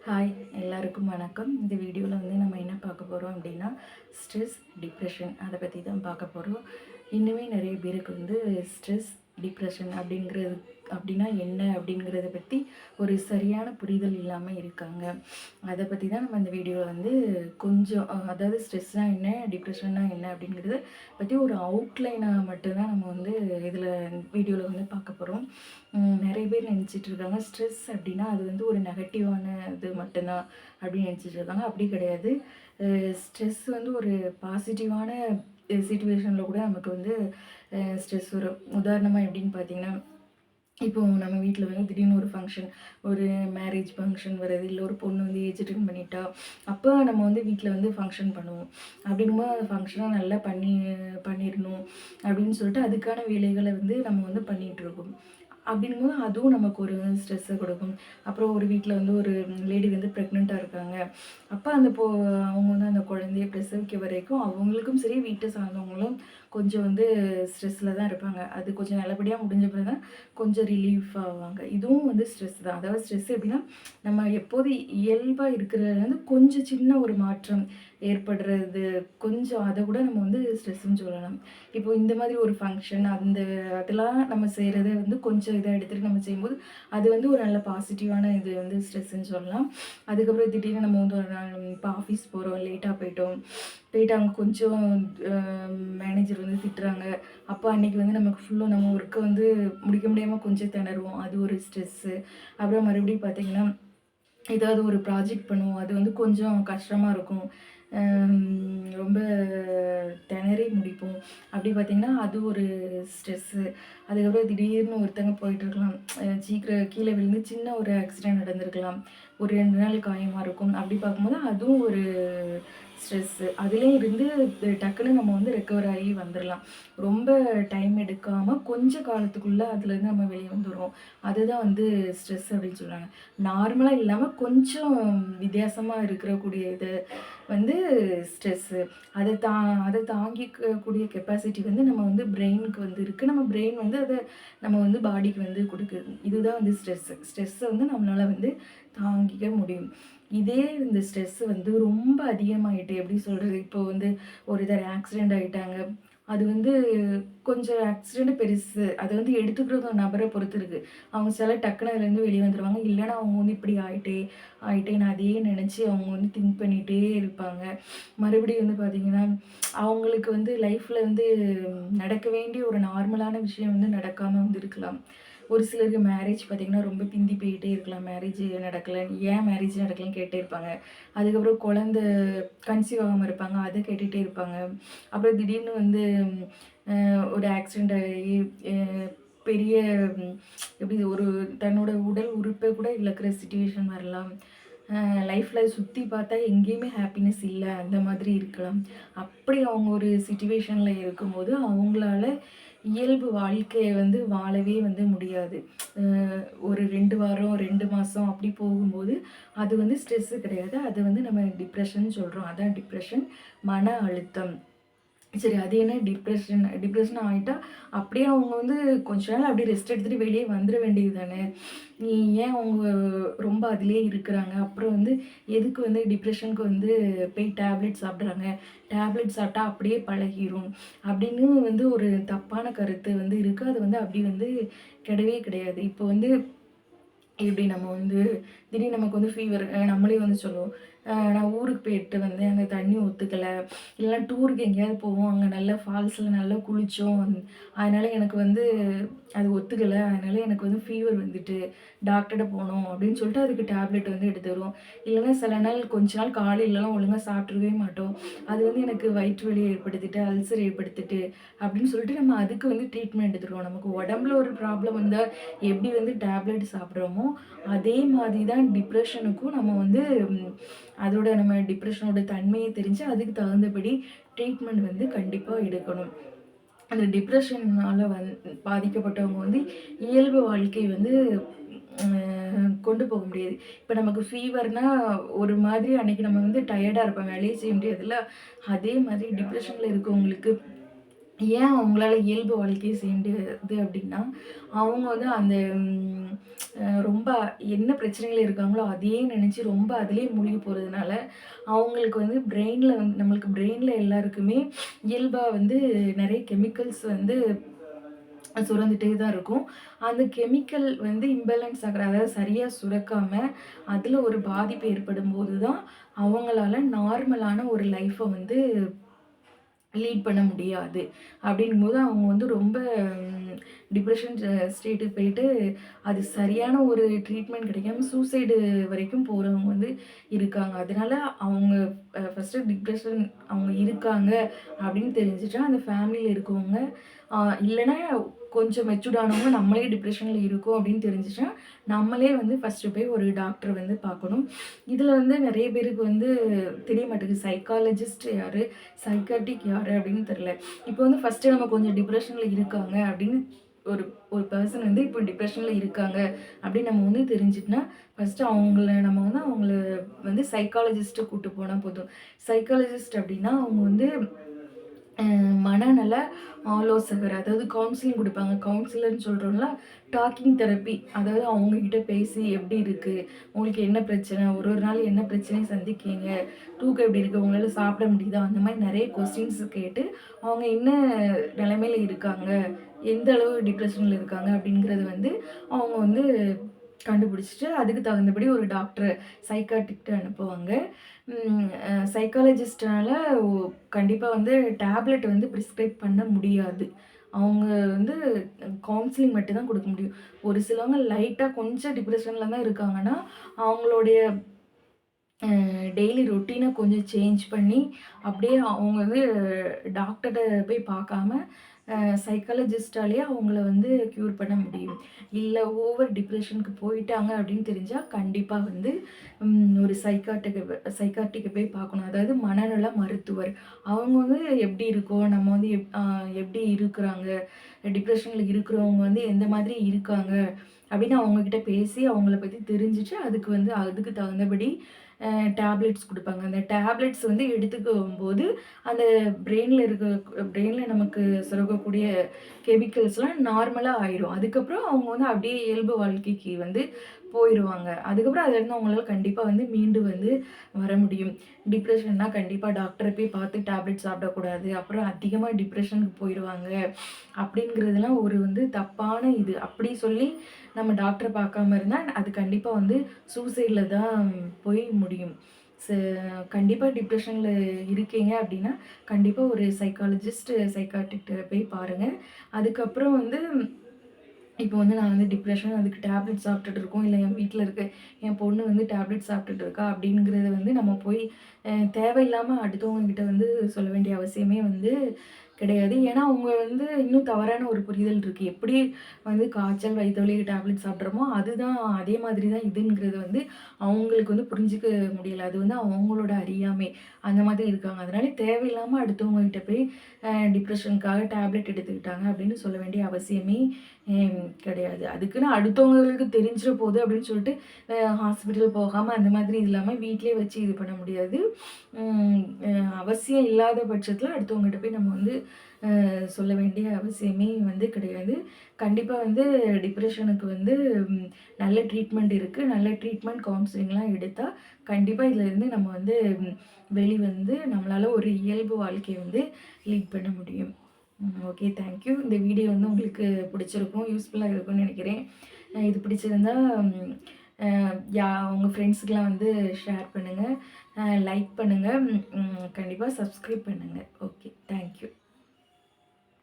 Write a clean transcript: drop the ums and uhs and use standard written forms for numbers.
Hi எல்லாருக்கும் வணக்கம். இந்த வீடியோவில் வந்து நம்ம என்ன பார்க்க போகிறோம் அப்படின்னா ஸ்ட்ரெஸ், டிப்ரெஷன் அதை பற்றி தான் பார்க்க போகிறோம். இன்னுமே நிறைய பேருக்கு வந்து ஸ்ட்ரெஸ், டிப்ரெஷன் அப்படின்னா என்ன அப்படிங்கிறத பற்றி ஒரு சரியான புரிதல் இல்லாமல் இருக்காங்க. அதை பற்றி தான் நம்ம இந்த வீடியோவில் வந்து கொஞ்சம் அதாவது ஸ்ட்ரெஸ்னால் என்ன, டிப்ரெஷன்னா என்ன அப்படிங்கிறத பற்றி ஒரு அவுட்லைனாக மட்டும்தான் நம்ம வந்து இதில் வீடியோவில் வந்து பார்க்க போகிறோம். நிறைய பேர் நினச்சிட்டு இருக்காங்க ஸ்ட்ரெஸ் அப்படின்னா அது வந்து ஒரு நெகட்டிவான இது மட்டும்தான் அப்படின்னு நினச்சிட்டு இருக்காங்க. அப்படி கிடையாது. ஸ்ட்ரெஸ் வந்து ஒரு பாசிட்டிவான சிச்சுவேஷனில் கூட நமக்கு வந்து ஸ்ட்ரெஸ் வரும். உதாரணமாக எப்படின்னு பார்த்தீங்கன்னா, இப்போது நம்ம வீட்டில் வந்து திடீர்னு ஒரு ஃபங்க்ஷன், ஒரு மேரேஜ் ஃபங்க்ஷன் வருது, இல்லை ஒரு பொண்ணு வந்து ஏஜ் அட்டெண்ட் பண்ணிட்டா, அப்போ நம்ம வந்து வீட்டில் வந்து ஃபங்க்ஷன் பண்ணுவோம். அப்படிங்கும்போது அந்த ஃபங்க்ஷனை நல்லா பண்ணிடணும் அப்படின்னு சொல்லிட்டு அதுக்கான வேலைகளை வந்து நம்ம வந்து பண்ணிகிட்ருக்கோம். அப்படிங்கும்போது அதுவும் நமக்கு ஒரு ஸ்ட்ரெஸ்ஸை கொடுக்கும். அப்புறம் ஒரு வீட்டில் வந்து ஒரு லேடி வந்து ப்ரெக்னெண்ட்டாக இருக்காங்க. அப்போ அவங்க வந்து அந்த குழந்தைய பிரசவிக்க வரைக்கும் அவங்களுக்கும் சரி, வீட்டை சார்ந்தவங்களும் கொஞ்சம் வந்து ஸ்ட்ரெஸ்ஸில் தான் இருப்பாங்க. அது கொஞ்சம் நல்லபடியாக முடிஞ்ச பிறகு தான் கொஞ்சம் ரிலீஃப் ஆவாங்க. இதுவும் வந்து ஸ்ட்ரெஸ் தான். அதாவது ஸ்ட்ரெஸ் எப்படின்னா, நம்ம எப்போது இயல்பாக இருக்கிறதுல வந்து கொஞ்சம் சின்ன ஒரு மாற்றம் ஏற்படுறது, கொஞ்சம் அதை கூட நம்ம வந்து ஸ்ட்ரெஸ்ஸுன்னு சொல்லலாம். இப்போ இந்த மாதிரி ஒரு ஃபங்க்ஷன் அதெல்லாம் நம்ம செய்கிறத வந்து கொஞ்சம் இதாக எடுத்துகிட்டு நம்ம செய்யும்போது அது வந்து ஒரு நல்ல பாசிட்டிவான இது வந்து ஸ்ட்ரெஸ்ஸுன்னு சொல்லலாம். அதுக்கப்புறம் திடீர்னு நம்ம வந்து ஒரு நாள் இப்போ ஆஃபீஸ் போகிறோம், லேட்டாக போயிட்டு அங்கே கொஞ்சம் மேனேஜர் வந்து திட்டுறாங்க. அப்போ அன்றைக்கி வந்து நமக்கு ஃபுல்லும் நம்ம ஒர்க்கை வந்து முடிக்க முடியாமல் கொஞ்சம் திணறுவோம். அது ஒரு ஸ்ட்ரெஸ்ஸு. அப்புறம் மறுபடியும் பார்த்திங்கன்னா, ஏதாவது ஒரு ப்ராஜெக்ட் பண்ணுவோம். அது வந்து கொஞ்சம் கஷ்டமாக இருக்கும். ரொம்ப திணறி முடிப்போம். அப்படி பார்த்திங்கன்னா அது ஒரு ஸ்ட்ரெஸ்ஸு. அதுக்கப்புறம் திடீர்னு ஒருத்தங்க போயிட்டுருக்கலாம், சீக்கிரம் கீழே விழுந்து சின்ன ஒரு ஆக்சிடெண்ட் நடந்திருக்கலாம். ஒரு 2 நாள் காயமாக இருக்கும். அப்படி பார்க்கும்போது அதுவும் ஒரு ஸ்ட்ரெஸ்ஸு. அதுலேயும் இருந்து டக்குன்னு நம்ம வந்து ரெக்கவர் ஆகி வந்துடலாம். ரொம்ப டைம் எடுக்காமல் கொஞ்ச காலத்துக்குள்ளே அதுலேருந்து நம்ம வெளியே வந்துடுவோம். அதுதான் வந்து ஸ்ட்ரெஸ் அப்படின்னு சொல்கிறாங்க. நார்மலாக இல்லாமல் கொஞ்சம் வித்தியாசமாக இருக்கக்கூடிய இது வந்து ஸ்ட்ரெஸ்ஸு. அதை தாங்கிக்கக்கூடிய கெப்பாசிட்டி வந்து நம்ம வந்து பிரெயினுக்கு வந்து இருக்குது. நம்ம பிரெயின் வந்து அதை நம்ம வந்து பாடிக்கு வந்து கொடுக்குது. இதுதான் வந்து ஸ்ட்ரெஸ்ஸு. ஸ்ட்ரெஸ்ஸை வந்து நம்மளால் வந்து தாங்கிக்க முடியும். இதே இந்த ஸ்ட்ரெஸ்ஸு வந்து ரொம்ப அதிகமாகிட்டு எப்படி சொல்கிறது, இப்போ வந்து ஒரு இதில் ஆக்சிடெண்ட் ஆகிட்டாங்க. அது வந்து கொஞ்சம் ஆக்சிடெண்ட் பெருசு. அதை வந்து எடுத்துக்கிற நபரை பொறுத்து இருக்குது. அவங்க சில டக்குன்னு அதுலேருந்து வெளியே வந்துடுவாங்க. இல்லைன்னா அவங்க வந்து இப்படி ஆகிட்டேன்னு அதையே நினச்சி அவங்க வந்து திங்க் பண்ணிகிட்டே இருப்பாங்க. மறுபடியும் வந்து பார்த்திங்கன்னா, அவங்களுக்கு வந்து லைஃப்பில் வந்து நடக்க வேண்டிய ஒரு நார்மலான விஷயம் வந்து நடக்காமல் வந்து இருக்கலாம். ஒரு சிலருக்கு மேரேஜ் பார்த்திங்கன்னா ரொம்ப பிந்தி போயிட்டே இருக்கலாம். மேரேஜ் நடக்கலை, ஏன் மேரேஜ் நடக்கலைன்னு கேட்டே இருப்பாங்க. அதுக்கப்புறம் குழந்த கன்சீவ் ஆகாமல் இருப்பாங்க, அதை கேட்டுகிட்டே இருப்பாங்க. அப்புறம் திடீர்னு வந்து ஒரு ஆக்சிடெண்ட் ஆகி பெரிய எப்படி ஒரு தன்னோட உடல் உறுப்பை கூட இழக்கிற சிச்சுவேஷன் வரலாம். லைஃப்பில் சுற்றி பார்த்தா எங்கேயுமே ஹாப்பினஸ் இல்லை, அந்த மாதிரி இருக்கலாம். அப்படி அவங்க ஒரு சிச்சுவேஷனில் இருக்கும்போது அவங்களால இயல்பு வாழ்க்கையை வந்து வாழவே வந்து முடியாது. ஒரு 2 வாரம் 2 மாதம் அப்படி போகும்போது அது வந்து ஸ்ட்ரெஸ்ஸு கிடையாது. அது வந்து நம்ம டிப்ரெஷன் சொல்கிறோம். அதான் டிப்ரெஷன், மன அழுத்தம். சரி, அது என்ன டிப்ரெஷன் ஆகிட்டா அப்படியே அவங்க வந்து கொஞ்ச நாள் அப்படியே ரெஸ்ட் எடுத்துகிட்டு வெளியே வந்துட வேண்டியது தானே. ஏன் அவங்க ரொம்ப அதிலே இருக்கிறாங்க? அப்புறம் வந்து எதுக்கு வந்து டிப்ரெஷனுக்கு வந்து போய் டேப்லெட் சாப்பிட்றாங்க? டேப்லெட் சாப்பிட்டா அப்படியே பழகிரும் அப்படின்னு வந்து ஒரு தப்பான கருத்து வந்து இருக்குது. அது வந்து அப்படி வந்து கிடையவே கிடையாது. இப்போ வந்து இப்படி நம்ம வந்து திடீர்னு நமக்கு வந்து ஃபீவர், நம்மளே வந்து சொல்லுவோம், நான் ஊருக்கு போயிட்டு வந்தேன், அங்கே தண்ணி ஒத்துக்கலை. இல்லைனா டூருக்கு எங்கேயாவது போவோம், அங்கே நல்லா ஃபால்ஸில் நல்லா குளித்தோம், அதனால் எனக்கு வந்து அது ஒத்துக்கலை, அதனால் எனக்கு வந்து ஃபீவர் வந்துட்டு டாக்டர்கிட்ட போகணும் அப்படின்னு சொல்லிட்டு அதுக்கு டேப்லெட் வந்து எடுத்து வருவோம். இல்லைனா சில நாள் கொஞ்ச நாள் காலையிலலாம் ஒழுங்காக சாப்பிட்றவே மாட்டோம். அது வந்து எனக்கு வயிற்று வலி ஏற்படுத்திட்டு, அல்சர் ஏற்படுத்திட்டு அப்படின்னு சொல்லிட்டு நம்ம அதுக்கு வந்து ட்ரீட்மெண்ட் எடுத்துருவோம். நமக்கு உடம்புல ஒரு ப்ராப்ளம் வந்தால் எப்படி வந்து டேப்லெட் சாப்பிட்றோமோ அதே மாதிரி தான் டிப்ரெஷனுக்கும் நம்ம வந்து அதோட நம்ம டிப்ரெஷனோட தன்மையை தெரிஞ்சு அதுக்கு தகுந்தபடி ட்ரீட்மெண்ட் வந்து கண்டிப்பாக எடுக்கணும். அந்த டிப்ரெஷனால் பாதிக்கப்பட்டவங்க வந்து இயல்பு வாழ்க்கை வந்து கொண்டு போக முடியாது. இப்போ நமக்கு ஃபீவர்னால் ஒரு மாதிரி அன்றைக்கி நம்ம வந்து டயர்டாக இருப்போம், வேலையே செய்ய முடியாதுல்ல. அதே மாதிரி டிப்ரெஷனில் இருக்கவங்களுக்கு ஏன் அவங்களால இயல்பு வாழ்க்கைய செய்ய முடியாது அப்படின்னா, அவங்க வந்து அந்த ரொம்ப என்ன பிரச்சனைகள் இருக்காங்களோ, அதையே நினச்சு ரொம்ப அதிலேயே மூழ்கி போறதுனால, அவங்களுக்கு வந்து பிரெயின்ல வந்து நம்மளுக்கு பிரெயின்ல எல்லாருக்குமே இயல்பா வந்து நெறைய கெமிக்கல்ஸ் வந்து சுரந்துட்டே தான் இருக்கும். அந்த கெமிக்கல் வந்து இம்பேலன்ஸ் ஆகுற அதாவது சரியா சுரக்காம, அதில ஒரு பாதிப்பு ஏற்படும்போது தான், அவங்களால நார்மலான ஒரு லைஃப்ப வந்து லீட் பண்ண முடியாது. அப்படிங்கும்போது அவங்க வந்து ரொம்ப டிப்ரஷன் ஸ்டேட்டுக்கு போயிட்டு, அது சரியான ஒரு ட்ரீட்மெண்ட் கிடைக்காம சூசைடு வரைக்கும் போறவங்க வந்து இருக்காங்க. அதனால அவங்க ஃபர்ஸ்ட்டு டிப்ரஷன் அவங்க இருக்காங்க அப்படின்னு தெரிஞ்சுட்டா, அந்த ஃபேமிலியில இருக்கவங்க இல்லன்னா கொஞ்சம் மெச்சூர்ட் ஆனவங்க நம்மளே டிப்ரஷன்ல இருக்கோம் அப்படின்னு தெரிஞ்சுச்சுனா, நம்மளே வந்து ஃபர்ஸ்ட்டு போய் ஒரு டாக்டர வந்து பார்க்கணும். இதில வந்து நெறைய பேருக்கு வந்து தெரிய மாட்டேங்குது. சைக்காலஜிஸ்ட் யாரு? சைக்காட்ரிக் யாரு? அப்படின்னு தெரியல. இப்போ வந்து ஃபர்ஸ்ட்டு நம்ம கொஞ்சம் டிப்ரஷன்ல இருக்காங்க அப்படின்னு ஒரு ஒரு பெர்சன் வந்து இப்போ டிப்ரஷன்ல இருக்காங்க அப்படின்னு நம்ம வந்து தெரிஞ்சுட்டுனா, ஃபர்ஸ்ட்டு அவங்கள வந்து சைக்காலஜிஸ்ட்ட கூட்டு போனா போதும். சைக்காலஜிஸ்ட் அப்படின்னா அவங்க வந்து மனநல ஆலோசகர். அதாவது கவுன்சிலிங் குடுப்பாங்க. கவுன்சிலர்ன்னு சொல்றோம்ல, டாக்கிங் தெரப்பி. அதாவது அவங்க கிட்ட பேசி எப்படி இருக்கு? உங்களுக்கு என்ன பிரச்சனை? ஒரு ஒரு நாள் என்ன பிரச்சனைய சந்திக்கிறீங்க? தூக்கம் எப்படி இருக்கு? உங்களால சாப்பிட முடியுதா? அந்த மாரி நெறைய கொஸ்டின்ஸ் கேட்டு, அவங்க என்ன நிலைமையில இருக்காங்க? எந்த அளவு டிப்ரஷன்ல இருக்காங்க? அப்படிங்கிறது வந்து அவங்க வந்து கண்டுபிடிச்சுட்டு, அதுக்கு தகுந்தபடி ஒரு டாக்டர சைக்காட்ரிக்ட்ட அனுப்புவாங்க. சைக்காலஜிஸ்ட்டால ஒ கண்டிப்பா வந்து டேப்லெட் வந்து பிரிஸ்கிரைப் பண்ண முடியாது. அவங்க வந்து கவுன்சிலிங் மட்டும் தான் குடுக்க முடியும். ஒரு சிலவங்க லைட்டா கொஞ்சம் டிப்ரஷன்ல தான் இருக்காங்கன்னா, அவங்களுடைய டெய்லி ரொட்டீன கொஞ்சம் சேஞ்ச் பண்ணி, அப்படியே அவங்க வந்து டாக்டர்ட்ட போய் பார்க்காம, சைக்காலஜிஸ்ட்டாலேயே அவங்கள வந்து க்யூர் பண்ண முடியும். இல்ல ஓவர் டிப்ரஷனுக்கு போயிட்டாங்க அப்படின்னு தெரிஞ்சா, கண்டிப்பா வந்து ஒரு சைக்காட்ரிக்க போய் பார்க்கணும். அதாவது மனநல மருத்துவர். அவங்க வந்து எப்படி இருக்கோம், நம்ம வந்து எப்படி இருக்கிறாங்க, டிப்ரஷன்ல இருக்கிறவங்க வந்து எந்த மாதிரி இருக்காங்க, அப்படின்னு அவங்ககிட்ட பேசி அவங்கள பத்தி தெரிஞ்சுட்டு, அதுக்கு தகுந்தபடி டேப்லெட்ஸ் குடுப்பாங்க. அந்த டேப்லெட்ஸ் வந்து எடுத்துக்கும்போது, அந்த பிரெயின்ல நமக்கு சுரக்கக்கூடிய கெமிக்கல்ஸ்லாம் நார்மலா ஆயிரும். அதுக்கப்புறம் அவங்க வந்து அப்படியே இயல்பு வாழ்க்கைக்கு வந்து போயிருவாங்க. அதுக்கப்புறம் அதுலருந்து அவங்களால கண்டிப்பா வந்து மீண்டு வந்து வர முடியும். டிப்ரஷன்னா கண்டிப்பா டாக்டர போய் பார்த்து டேப்லெட் சாப்பிடக்கூடாது. அப்புறம் அதிகமா டிப்ரஷனுக்கு போயிருவாங்க. அப்படிங்கிறதுலாம் ஒரு வந்து தப்பான இது. அப்படி சொல்லி நம்ம டாக்டர பார்க்காம இருந்தா, அது கண்டிப்பா வந்து சூசைட்ல தான் போய் முடியும். ச கண்டிப்பா டிப்ரஷன்ல இருக்கீங்க அப்படின்னா, கண்டிப்பா ஒரு சைக்காலஜிஸ்ட், சைக்காட்ரிக்ட்ட போய் பாருங்க. அதுக்கப்புறம் வந்து இப்போ வந்து நான் வந்து டிப்ரஷன் அதுக்கு டேப்லெட் சாப்பிட்டுட்டு இருக்கோம். இல்ல என் வீட்ல இருக்க என் பொண்ணு வந்து டேப்லெட் சாப்பிட்டுட்டு இருக்கா அப்படிங்கிறத வந்து நம்ம போய் தேவையில்லாம அடுத்தவங்க கிட்ட வந்து சொல்ல வேண்டிய அவசியமே வந்து கிடையாது. ஏன்னா, அவங்க வந்து இன்னும் தவறான ஒரு புரிதல் இருக்கு. எப்படி வந்து காய்ச்சல், வயித்து வலிக்கு டேப்லெட் சாப்பிட்றோமோ, அதுதான் அதே மாதிரி தான் இதுங்கிறது வந்து அவங்களுக்கு வந்து புரிஞ்சுக்க முடியல. அது வந்து அவங்களோட அறியாமை. அந்த மாதிரி இருக்காங்க. அதனால தேவையில்லாம அடுத்தவங்க கிட்ட போய் டிப்ரஷனுக்காக டேப்லெட் எடுத்துக்கிட்டாங்க அப்படின்னு சொல்ல வேண்டிய அவசியமே கிடையாது. அதுக்குன்னு அடுத்தவங்களுக்கு தெரிஞ்சிற போது அப்படின்னு சொல்லிட்டு ஹாஸ்பிட்டல் போகாம அந்த மாதிரி இல்லாம வீட்லயே வச்சு இது பண்ண முடியாது. ம் அ அவசியம் இல்லாத பட்சத்தில அடுத்தவங்ககிட்ட போய் நம்ம வந்து சொல்ல வேண்டிய அவசியமே வந்து கிடையாது. கண்டிப்பா வந்து டிப்ரஷனுக்கு வந்து ம் நல்ல ட்ரீட்மெண்ட் இருக்கு. நல்ல ட்ரீட்மெண்ட் கவுன்சிலிங்லாம் எடுத்தா, கண்டிப்பா இதுலேருந்து நம்ம வந்து வெளிவந்து நம்மளால ஒரு இயல்பு வாழ்க்கைய வந்து லீட் பண்ண முடியும். ஓகே. Thank you. இந்த வீடியோ வந்து உங்களுக்கு பிடிச்சிருக்கும். யூஸ்ஃபுல்லா இருக்கும்னு நெனைக்கிறேன். இது பிடிச்சிருந்தா ம் அ உங்க ஃப்ரெண்ட்ஸுக்குலாம் வந்து ஷேர் பண்ணுங்க. லைக் பண்ணுங்க. கண்டிப்பா சப்ஸ்கிரைப் பண்ணுங்க. ஓகே. Thank you.